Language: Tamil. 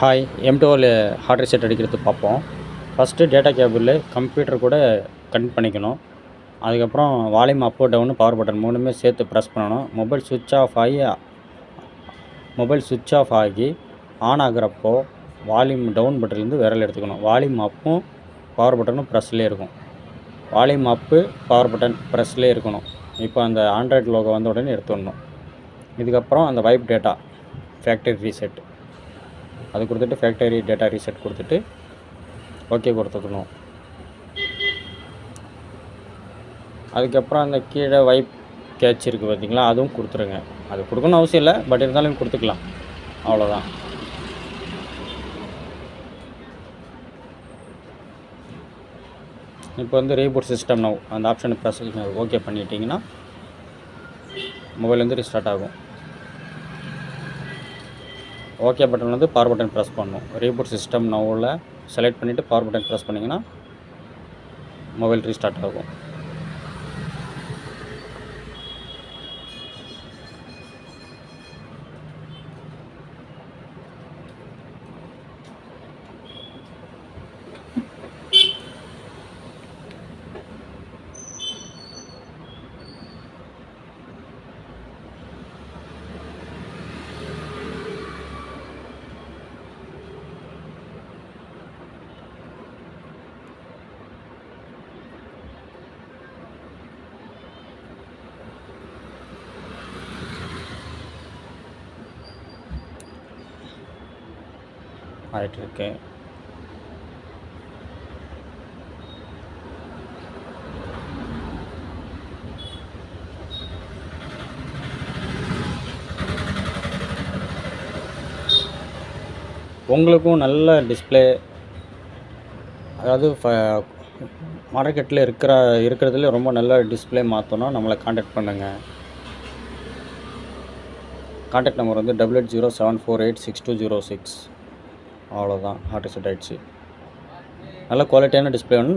ஹாய் M2 ஹார்ட் ரீசெட் அடிக்கிறது பார்ப்போம். ஃபஸ்ட்டு டேட்டா கேபிள் கம்ப்யூட்டர் கூட கனெக்ட் பண்ணிக்கணும். அதுக்கப்புறம் volume up down power button 3மே சேர்த்து ப்ரெஸ் பண்ணணும். மொபைல் சுவிட்ச் ஆஃப் ஆகி ஆன் ஆகுறப்போ வால்யூம் டவுன் பட்டன்லேருந்து விரல் எடுத்துக்கணும். வால்யூம் அப்பும் பவர் பட்டனும் ப்ரெஸ்லேயே இருக்கும். வால்யூம் அப்பு பவர் பட்டன் ப்ரெஸ்லேயே இருக்கணும். இப்போ அந்த ஆண்ட்ராய்டு லோகோ வந்த உடனே எடுத்துடணும். இதுக்கப்புறம் அந்த வைப் டேட்டா ஃபேக்டரி ரீசெட் அது கொடுத்துட்டு ஃபேக்டரி டேட்டா ரீசெட் கொடுத்துட்டு ஓகே கொடுத்துக்கணும். அதுக்கப்புறம் அந்த கீழே வைப் கேட்ச் இருக்குது பார்த்தீங்களா, அதுவும் கொடுத்துருங்க. அது கொடுக்கணும்னு அவசியம் இல்லை, பட் இருந்தாலும் கொடுத்துக்கலாம், அவ்வளோதான். இப்போ வந்து ரீபூட் சிஸ்டம் நவ் அந்த ஆப்ஷனை ப்ரெஸ் ஓகே பண்ணிட்டீங்கன்னா மொபைல் வந்து ரீஸ்டார்ட் ஆகும். ஓகே பட்டன் வந்து பவர் பட்டன் ப்ரெஸ் பண்ணணும். ரீபூட் சிஸ்டம் நவ்வில் செலக்ட் பண்ணிவிட்டு பவர் பட்டன் ப்ரெஸ் பண்ணிங்கன்னா மொபைல் ரீஸ்டார்ட் ஆகும். ஆகிட்டு இருக்கு. உங்களுக்கும் நல்ல டிஸ்பிளே, அதாவது மார்க்கெட்டில் இருக்கிறதுல ரொம்ப நல்ல டிஸ்பிளே மாற்றணும், நம்மளை காண்டாக்ட் பண்ணுங்கள். காண்டாக்ட் நம்பர் வந்து 8807486206. அவ்வளோதான், ஹார்ட் ரீசெட் ஆகிடுச்சு. நல்ல குவாலிட்டியான டிஸ்பிளே வேணும்.